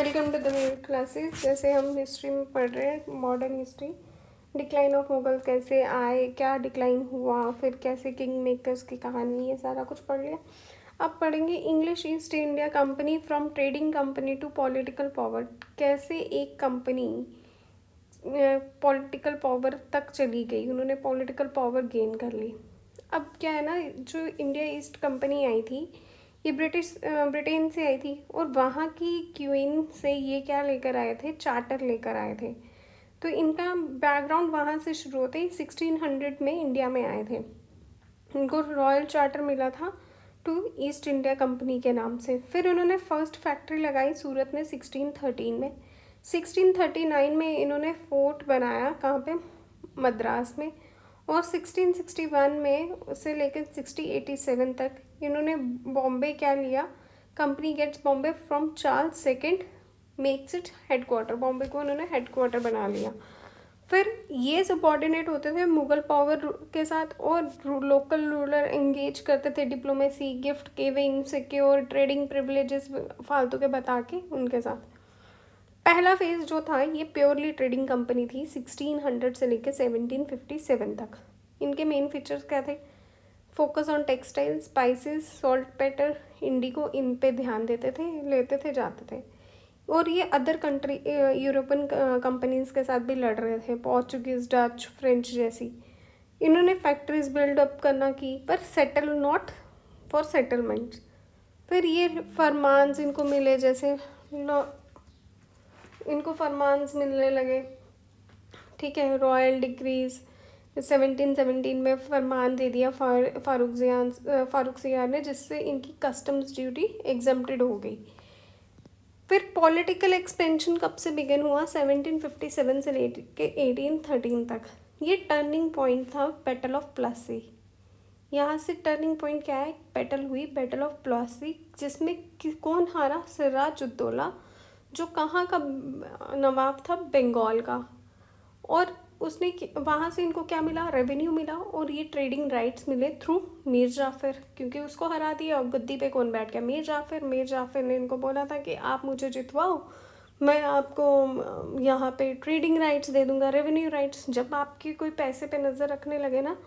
Welcome to the classes. जैसे हम history में पढ़ रहे हैं, modern history, decline of Mughal कैसे आए, क्या डिक्लाइन हुआ, फिर कैसे किंग मेकर्स की कहानी, ये सारा कुछ पढ़ लिया। अब पढ़ेंगे English East India company from trading company to political power. कैसे एक कंपनी पॉलिटिकल पावर तक चली गई, उन्होंने पॉलिटिकल पावर गेन कर ली। अब क्या है ना, जो इंडिया ईस्ट कंपनी आई थी, ये ब्रिटेन से आई थी, और वहाँ की क्वीन से ये क्या लेकर आए थे, चार्टर लेकर आए थे। तो इनका बैकग्राउंड वहाँ से शुरू होते ही 1600 में इंडिया में आए थे। इनको रॉयल चार्टर मिला था टू ईस्ट इंडिया कंपनी के नाम से। फिर उन्होंने फर्स्ट फैक्ट्री लगाई सूरत में 1613 में। 1639 में इन्होंने फोर्ट बनाया, कहाँ पे, मद्रास में। और 1661 में से लेकर 1687 तक इन्होंने बॉम्बे क्या लिया, company gets Bombay from Charles second makes it headquarter. Bombay को उन्होंने हेडक्वार्टर बना लिया। फिर ये सबॉर्डिनेट होते थे मुगल पावर के साथ, और लोकल रूलर एंगेज करते थे, diplomacy, gift giving, secure trading privileges फालतू के बता के उनके साथ। पहला फेज जो था ये प्योरली ट्रेडिंग कंपनी थी 1600 से लेकर 1757 तक। इनके मेन फीचर्स क्या थे, focus on textile, spices, saltpetre, indigo, इन पे ध्यान देते थे, लेते थे, जाते थे। और ये अदर कंट्री यूरोपियन कंपनीज के साथ भी लड़ रहे थे, पोर्चुगीज, डच, फ्रेंच जैसी। इन्होंने फैक्ट्रीज बिल्डअप करना की, पर सेटल नॉट फॉर सेटलमेंट्स। फिर ये फरमान्स इनको मिले, जैसे इनको फरमान्स मिलने लगे, ठीक है, रॉयल डिक्रीज। 1717 में फरमान दे दिया फारूक सियार ने, जिससे इनकी कस्टम्स ड्यूटी एग्जम्प्टेड हो गई। फिर पॉलिटिकल एक्सपेंशन कब से बिगिन हुआ, 1757 से लेके 1813 तक। ये टर्निंग पॉइंट था बैटल ऑफ प्लासी। यहाँ से टर्निंग पॉइंट क्या है, बैटल हुई, बैटल ऑफ प्लासी, जिसमें कौन हारा, सिराजुद्दौला, जो कहाँ का नवाब था, बंगाल का। और उसने वहाँ से इनको क्या मिला, रेवेन्यू मिला, और ये ट्रेडिंग राइट्स मिले थ्रू मीर जाफ़र, क्योंकि उसको हरा दिया। और गद्दी पे कौन बैठ गया, मीर जाफ़र। मीर जाफ़र ने इनको बोला था कि आप मुझे जितवाओ, मैं आपको यहाँ पे ट्रेडिंग राइट्स दे दूँगा, रेवेन्यू राइट्स। जब आपकी कोई पैसे पे नज़र रखने लगे ना,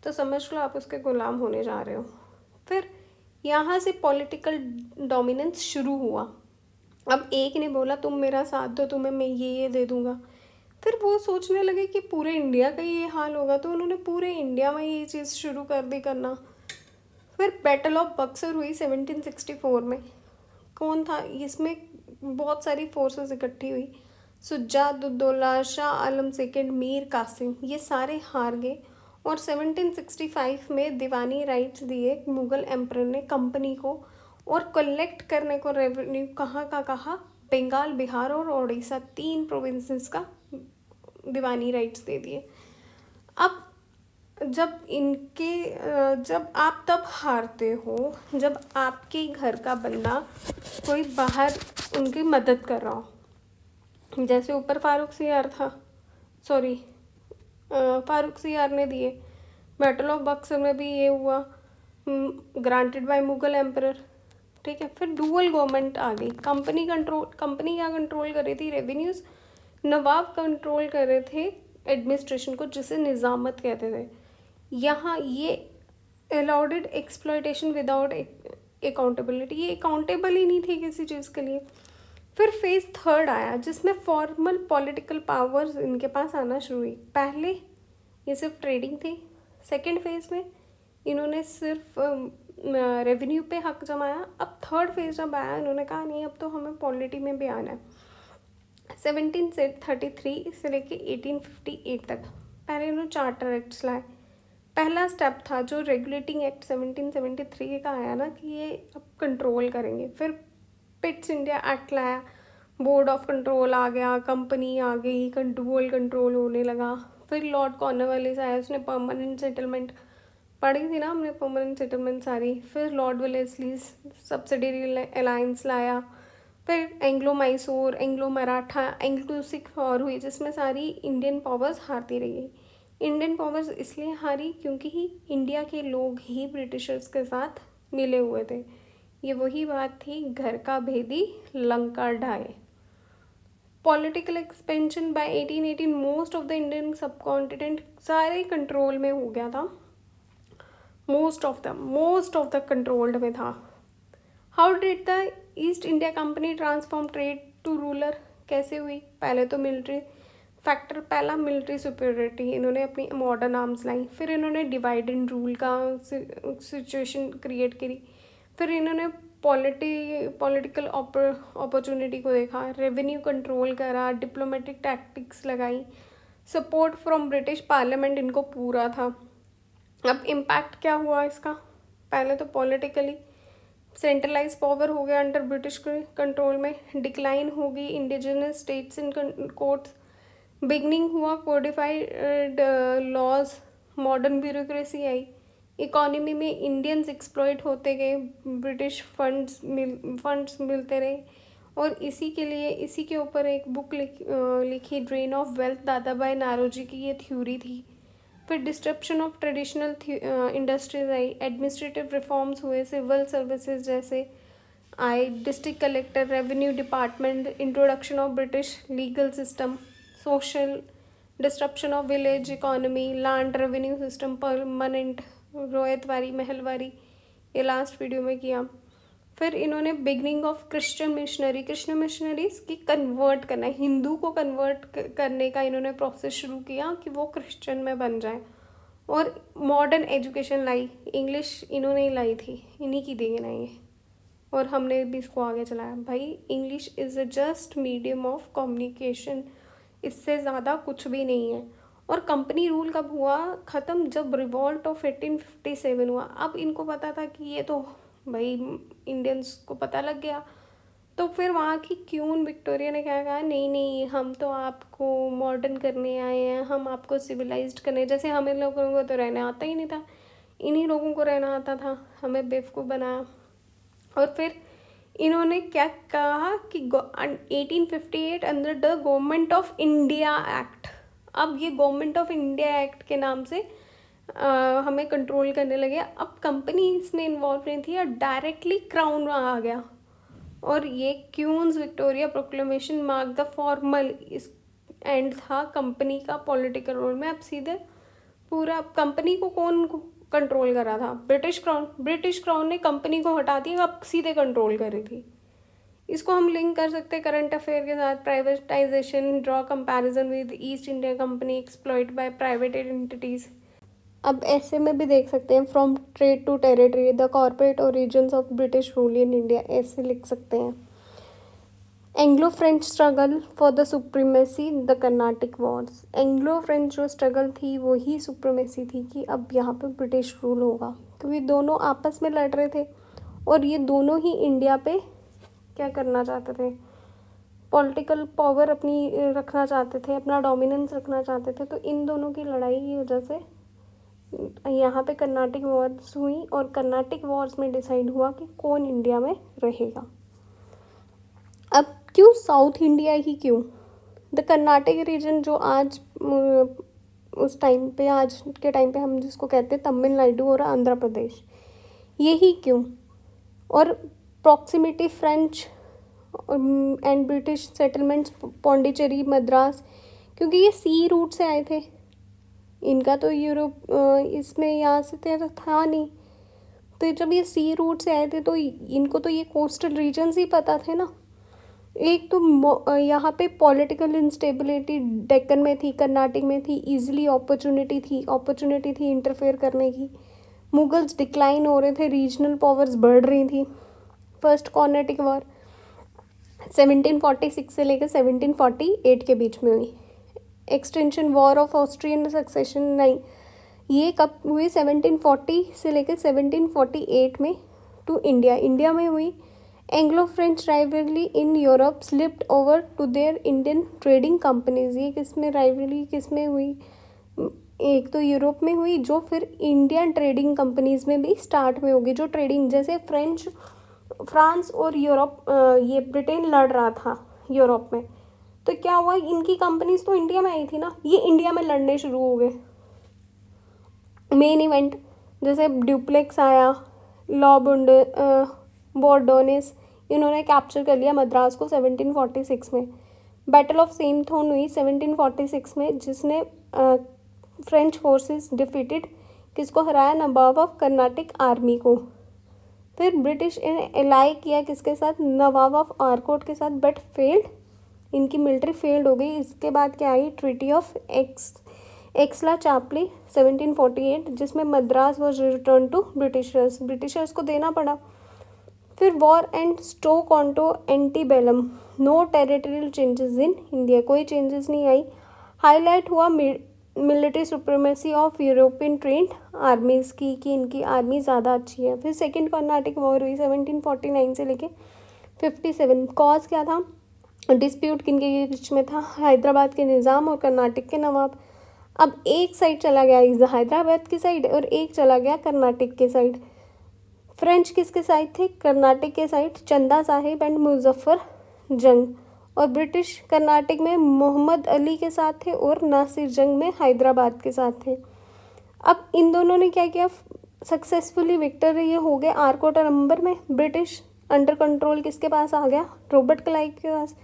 तो समझ लो आप उसके गुलाम होने जा रहे हो। फिर यहाँ से पॉलिटिकल डोमिनेंस शुरू हुआ। अब एक ने बोला तुम मेरा साथ दो, तुम्हें मैं ये दे दूँगा। फिर वो सोचने लगे कि पूरे इंडिया का ये हाल होगा, तो उन्होंने पूरे इंडिया में ये चीज़ शुरू कर दी करना। फिर बैटल ऑफ बक्सर हुई 1764 में। कौन था इसमें, बहुत सारी फोर्सेस इकट्ठी हुई, सुजाउद्दौला, शाह आलम सेकंड, मीर कासिम, ये सारे हार गए। और 1765 में दीवानी राइट्स दिए मुगल एम्परर ने कंपनी को, और कलेक्ट करने को रेवेन्यू कहाँ का कहा, बंगाल, बिहार और उड़ीसा, 3 प्रोविंसेस का दीवानी राइट्स दे दिए। अब जब आप तब हारते हो जब आपके घर का बंदा कोई बाहर उनकी मदद कर रहा हो। जैसे ऊपर फारूक सियार था, सॉरी, फारूक सियार ने दिए। बैटल ऑफ बक्सर में भी ये हुआ, ग्रांटेड बाय मुगल एम्परर, ठीक है। फिर डुअल गवर्नमेंट आ गई। कंपनी क्या कंट्रोल कर रही थी, रेवेन्यूज। नवाब कंट्रोल कर रहे थे एडमिनिस्ट्रेशन को, जिसे निज़ामत कहते थे। यहाँ ये अलाउडेड एक्सप्लॉयटेशन विदाउट अकाउंटेबिलिटी, ये अकाउंटेबल ही नहीं थी किसी चीज़ के लिए। फिर फेज़ थर्ड आया, जिसमें फॉर्मल पॉलिटिकल पावर्स इनके पास आना शुरू हुई। पहले ये सिर्फ ट्रेडिंग थी। सेकेंड फेज़ में इन्होंने सिर्फ रेवेन्यू पे हक जमाया। अब थर्ड फेज़ जब आया, इन्होंने कहा नहीं, अब तो हमें पॉलिटी में भी आना है। 1733 से लेके 1858 तक पहले इन्होंने चार्टर एक्ट्स लाए। पहला स्टेप था जो रेगुलेटिंग एक्ट 1773 का आया ना, कि ये अब कंट्रोल करेंगे। फिर पिट्स इंडिया एक्ट लाया, बोर्ड ऑफ कंट्रोल आ गया, कंपनी आ गई, डुअल कंट्रोल होने लगा। फिर लॉर्ड कॉर्नवालिस आया, उसने परमानेंट सेटलमेंट पढ़ी थी ना हमने, परमानेंट सेटलमेंट सारी। फिर लॉर्ड वेलेस्ली सब्सिडरी अलायंस लाया। फिर Anglo Mysore, Anglo Maratha, Anglo Sikh war हुई, जिसमें सारी इंडियन पावर्स हारती रही। इंडियन पावर्स इसलिए हारी क्योंकि ही इंडिया के लोग ही ब्रिटिशर्स के साथ मिले हुए थे। ये वही बात थी, घर का भेदी लंका ढाए। Political expansion by 1818 most of the Indian subcontinent सारे कंट्रोल में हो गया था, मोस्ट ऑफ द कंट्रोल्ड में था। How did the East India company transform trade to ruler, कैसे हुई? पहले तो मिलिट्री फैक्टर, पहला मिलिट्री सुपीरियरिटी, इन्होंने अपनी मॉडर्न आर्म्स लाई, फिर इन्होंने डिवाइड एंड रूल का सिचुएशन क्रिएट करी, फिर इन्होंने पॉलिटिकल अपॉर्चुनिटी को देखा, रेवेन्यू कंट्रोल करा, डिप्लोमेटिक टैक्टिक्स लगाई, सपोर्ट फ्रॉम ब्रिटिश पार्लियामेंट इनको पूरा था। अब इम्पैक्ट क्या हुआ इसका? पहले तो पॉलिटिकली सेंट्रलाइज पावर हो गया अंडर ब्रिटिश कंट्रोल में, डिक्लाइन होगी indigenous states in courts, beginning हुआ कोडिफाइड लॉज, मॉडर्न ब्यूरोक्रेसी आई, इकोनॉमी में इंडियंस एक्सप्लॉइट होते गए, ब्रिटिश फंड्स मिलते रहे, और इसी के ऊपर एक बुक लिखी ड्रेन ऑफ वेल्थ, दादा भाई नारोजी की ये थ्योरी थी। फिर डिस्ट्रप्शन ऑफ ट्रेडिशनल इंडस्ट्रीज आई, एडमिनिस्ट्रेटिव रिफॉर्म्स हुए, सिविल सर्विसेज जैसे आए, district collector, revenue department, introduction of British legal system, social disruption of village economy, land revenue system permanent, Ryotwari Mahalwari, ये लास्ट वीडियो में किया। फिर इन्होंने बिगनिंग ऑफ क्रिश्चियन मिशनरीज की कन्वर्ट करना, हिंदू को कन्वर्ट करने का इन्होंने प्रोसेस शुरू किया कि वो क्रिश्चियन में बन जाए, और मॉडर्न एजुकेशन लाई, इंग्लिश इन्होंने ही लाई थी, इन्हीं की देन है ये, और हमने भी इसको आगे चलाया। भाई English is a just medium of communication, इससे ज़्यादा कुछ भी नहीं है। और कंपनी रूल कब हुआ ख़त्म? जब रिवॉल्ट ऑफ 1857 हुआ। अब इनको पता था कि ये तो भाई इंडियंस को पता लग गया, तो फिर वहाँ की क्वीन विक्टोरिया ने क्या कहा, नहीं हम तो आपको मॉडर्न करने आए हैं, हम आपको सिविलाइज्ड करने, जैसे हमें लोगों को तो रहना आता ही नहीं था, इन्हीं लोगों को रहना आता था, हमें बेवकूफ़ बनाया। और फिर इन्होंने क्या कहा कि 1858 under the government of India act, अब ये गवर्नमेंट ऑफ इंडिया एक्ट के नाम से हमें कंट्रोल करने लगे। अब कंपनी इसमें इन्वॉल्व नहीं थी और डायरेक्टली क्राउन आ गया, और ये queen's Victoria proclamation mark the formal end था कंपनी का पॉलिटिकल रोल में। अब सीधे पूरा कंपनी को कौन कंट्रोल कर रहा था? ब्रिटिश क्राउन ने कंपनी को हटा दिया, अब सीधे कंट्रोल कर रही थी। इसको हम लिंक कर सकते हैं करंट अफेयर के साथ, privatisation, draw comparison with East India company exploit by private entities. अब ऐसे में भी देख सकते हैं, from trade to territory the corporate origins of British rule in India, ऐसे लिख सकते हैं। Anglo French struggle for the supremacy, the Carnatic wars, Anglo French जो स्ट्रगल थी वही सुप्रीमेसी थी कि अब यहाँ पे ब्रिटिश रूल होगा, क्योंकि दोनों आपस में लड़ रहे थे और ये दोनों ही इंडिया पे क्या करना चाहते थे, पॉलिटिकल पावर अपनी रखना चाहते थे, अपना डोमिनेंस रखना चाहते थे। तो इन दोनों की लड़ाई की वजह से यहाँ पे कर्नाटिक वॉर्स हुई, और कर्नाटिक वॉर्स में डिसाइड हुआ कि कौन इंडिया में रहेगा। अब क्यों साउथ इंडिया ही क्यों? द कर्नाटक रीजन जो आज उस टाइम पे, आज के टाइम पे हम जिसको कहते हैं तमिलनाडु और आंध्र प्रदेश, यही क्यों? और proximity French and British settlements, Pondicherry, Madras, क्योंकि ये सी रूट से आए थे, इनका तो यूरोप इसमें यहाँ से था नहीं, तो जब ये सी रूट से आए थे तो इनको तो ये कोस्टल रीजन्स ही पता थे ना। एक तो यहाँ पे पॉलिटिकल इंस्टेबिलिटी डेक्कन में थी, कर्नाटक में थी, इजीली अपॉर्चुनिटी थी इंटरफेयर करने की। मुगल्स डिक्लाइन हो रहे थे, रीजनल पावर्स बढ़ रही थी। फर्स्ट कर्नाटिक वॉर 1746 से लेकर 1748 के बीच में हुई। Extension war of Austrian succession नहीं, ये कब हुई? 1740 से लेकर 1748 में टू इंडिया में हुई। Anglo French rivalry in Europe slipped over to their Indian trading companies, ये किस में हुई? एक तो यूरोप में हुई, जो फिर इंडियन ट्रेडिंग कंपनीज में भी स्टार्ट में होगी, जो ट्रेडिंग, जैसे फ्रांस और यूरोप, ये ब्रिटेन लड़ रहा था यूरोप में, तो क्या हुआ, इनकी कंपनीज तो इंडिया में आई थी ना, ये इंडिया में लड़ने शुरू हो गए। मेन इवेंट जैसे ड्यूप्लेक्स आया, बॉर्डोनिस, इन्होंने कैप्चर कर लिया मद्रास को 1746 में। बैटल ऑफ सेमथोन हुई 1746 में, जिसने फ्रेंच फोर्सेस डिफीटेड, किसको हराया, नवाब ऑफ कर्नाटिक आर्मी को। फिर ब्रिटिश ने एलाई किया किसके साथ, नवाब ऑफ आरकोट के साथ, बट फेल्ड, इनकी मिलिट्री फेल्ड हो गई। इसके बाद क्या आई, ट्रीटी ऑफ एक्सला चापली 1748, जिसमें Madras was return to Britishers को देना पड़ा। फिर war and status quo ante bellum, no territorial changes in India, कोई चेंजेस नहीं आई। हाईलाइट हुआ military supremacy of European trained armies की, कि इनकी आर्मी ज़्यादा अच्छी है। फिर सेकेंड कर्नाटिक वॉर हुई 1749 से लेके 57। कॉज क्या था, डिस्प्यूट किनके बीच में था, हैदराबाद के निज़ाम और कर्नाटक के नवाब। अब एक साइड चला गया हैदराबाद की साइड और एक चला गया कर्नाटक के साइड। फ्रेंच किसके साइड थे, कर्नाटक के साइड, चंदा साहिब एंड मुजफ्फर जंग। और ब्रिटिश कर्नाटक में मोहम्मद अली के साथ थे और नासिर जंग में हैदराबाद के साथ थे। अब इन दोनों ने क्या किया, सक्सेसफुली विक्टर ये हो गए आरकोट और अंबर में। ब्रिटिश अंडर कंट्रोल किसके पास आ गया, रॉबर्ट क्लाइव के पास।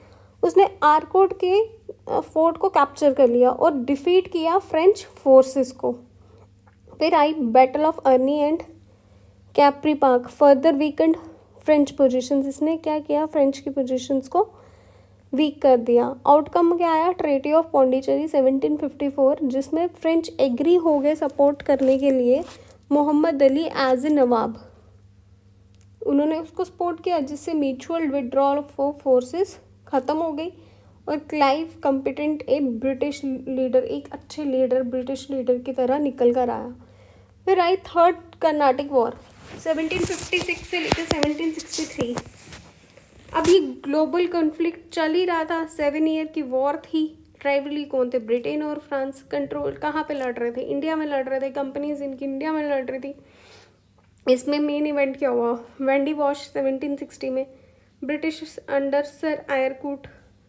उसने आरकोट के फोर्ट को कैप्चर कर लिया और डिफीट किया फ्रेंच फोर्सेस को। फिर आई battle of Arni and Kaveripak, further weakened French positions. इसने क्या किया, फ्रेंच की पोजीशंस को वीक कर दिया। आउटकम क्या आया, ट्रीटी ऑफ पौंडीचेरी 1754, जिसमें फ्रेंच एग्री हो गए सपोर्ट करने के लिए मोहम्मद अली एज ए नवाब। उन्होंने उसको सपोर्ट किया, जिससे म्यूचुअल विड्रॉल ऑफ फोर्सेस ख़त्म हो गई और क्लाइव कॉम्पिटेंट एक ब्रिटिश लीडर, एक अच्छे लीडर, ब्रिटिश लीडर की तरह निकल कर आया। फिर आई थर्ड कर्नाटिक वॉर 1756 से लेकर 1763। अब ये ग्लोबल कॉन्फ्लिक्ट चल ही रहा था, 7 ईयर की वॉर थी। राइवली कौन थे, ब्रिटेन और फ्रांस। कंट्रोल कहाँ पे लड़ रहे थे, इंडिया में लड़ रहे थे, कंपनीज इनकी इंडिया में लड़ रही थी। इसमें मेन इवेंट क्या हुआ, वेंडी वॉश 1760 में, British under sir Eyre Coote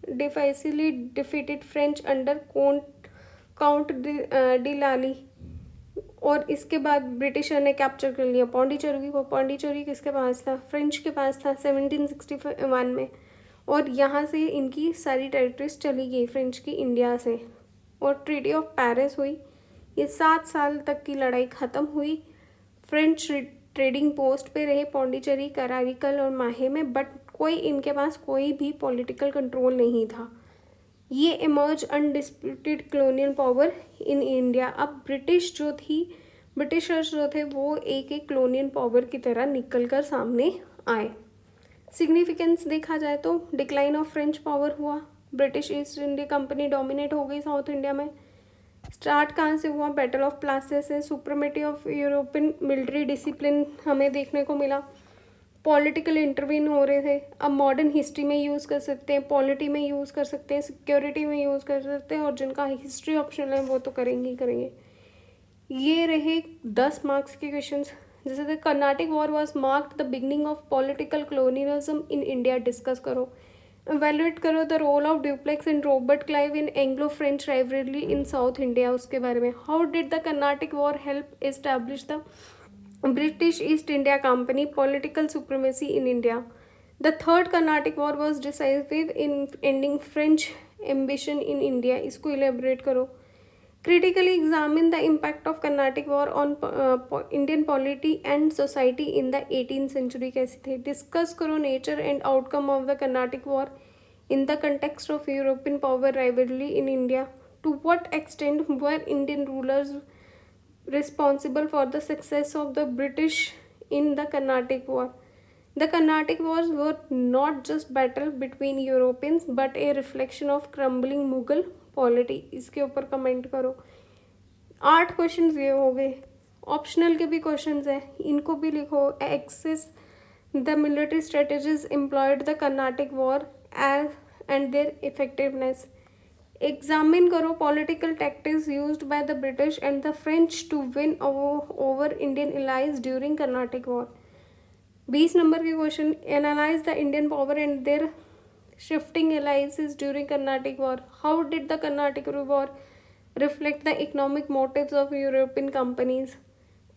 decisively defeated French under count de Lally. और इसके बाद ब्रिटिशर ने कैप्चर कर लिया पौंडीचेरी को। पौंडीचेरी किसके पास था, फ्रेंच के पास था 1761 में। और यहाँ से इनकी सारी टेरिटरीज चली गई फ्रेंच की इंडिया से। और ट्रीटी ऑफ पेरिस हुई, ये 7 साल तक की लड़ाई ख़त्म हुई। फ्रेंच ट्रेडिंग पोस्ट पे रहे पौंडीचेरी, कराईकल और माहे में, बट कोई इनके पास कोई भी पॉलिटिकल कंट्रोल नहीं था। ये emerge undisputed colonial power in India. अब ब्रिटिशर्स जो थे वो एक एक कॉलोनियल पावर की तरह निकल कर सामने आए। सिग्निफिकेंस देखा जाए तो डिक्लाइन ऑफ फ्रेंच पावर हुआ, British east India company dominate हो गई साउथ इंडिया में। स्टार्ट कहाँ से हुआ, बैटल ऑफ प्लासी से। सुप्रीमेटी ऑफ यूरोपियन मिलिट्री डिसिप्लिन हमें देखने को मिला। पॉलिटिकल इंटरवीन हो रहे थे। अब मॉडर्न हिस्ट्री में यूज़ कर सकते हैं, पॉलिटी में यूज़ कर सकते हैं, सिक्योरिटी में यूज़ कर सकते हैं, और जिनका हिस्ट्री ऑप्शनल है वो तो करेंगे ही करेंगे। ये रहे 10 मार्क्स के क्वेश्चंस। जैसे the Carnatic war was marked the beginning of political colonialism in India, discuss करो। एवेलुएट करो the role of Dupleix and Robert Clive in Anglo French rivalry in South India, उसके बारे में। How did the Carnatic war help establish the British East India Company political supremacy in India? The Third Carnatic War was decisive in ending French ambition in India. इसको elaborate करो। Critically examine the impact of Carnatic War on Indian polity and society in the 18th century कैसे थे। Discuss करो nature and outcome of the Carnatic War in the context of European power rivalry in India. To what extent were Indian rulers responsible for the success of the British in the Carnatic War? The Carnatic Wars were not just battle between Europeans but a reflection of crumbling Mughal polity. इसके ऊपर comment करो। 8 questions ये हो गए, optional के भी questions हैं, इनको भी लिखो। Assess the military strategies employed the Carnatic war and their effectiveness. Examine करो political tactics used by the British and the French to win over Indian allies during Carnatic war. 20 number के question, analyse the Indian power and their shifting alliances during Carnatic war. How did the Carnatic war reflect the economic motives of European companies?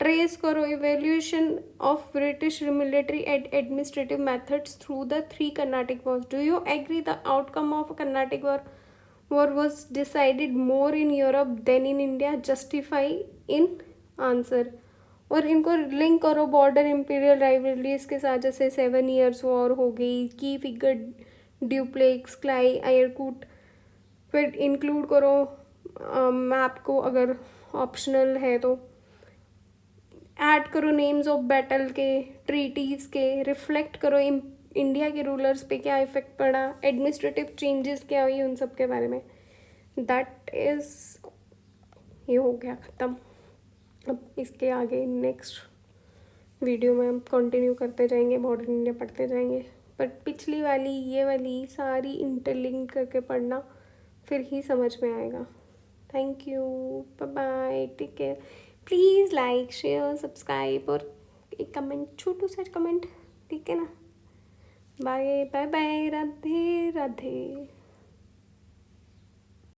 Trace करो evolution of British military administrative methods through the three Carnatic wars. Do you agree the outcome of Carnatic war was decided more in Europe than in India? Justify in answer. और इनको link करो border imperial rivalries के साथ, जैसे 7 years war हो गई, की figure duplex क्लाई Eyre Coote. फिर इंक्लूड करो मैप को अगर ऑप्शनल है तो. ऐड करो नेम्स ऑफ बैटल के, ट्रीटीज़ के. रिफ्लेक्ट करो इंडिया के रूलर्स पे क्या इफेक्ट पड़ा, एडमिनिस्ट्रेटिव चेंजेस क्या हुई, उन सब के बारे में. दैट इज़, ये हो गया ख़त्म. अब इसके आगे नेक्स्ट वीडियो में हम कंटिन्यू करते जाएंगे, मॉडर्न इंडिया पढ़ते जाएंगे. बट पिछली वाली ये वाली सारी इंटरलिंक करके पढ़ना, फिर ही समझ में आएगा. Thank you, bye bye, take care. Please like share subscribe और एक कमेंट, छोटू सा कमेंट, ठीक है ना. Bye bye bye, Radhe Radhe.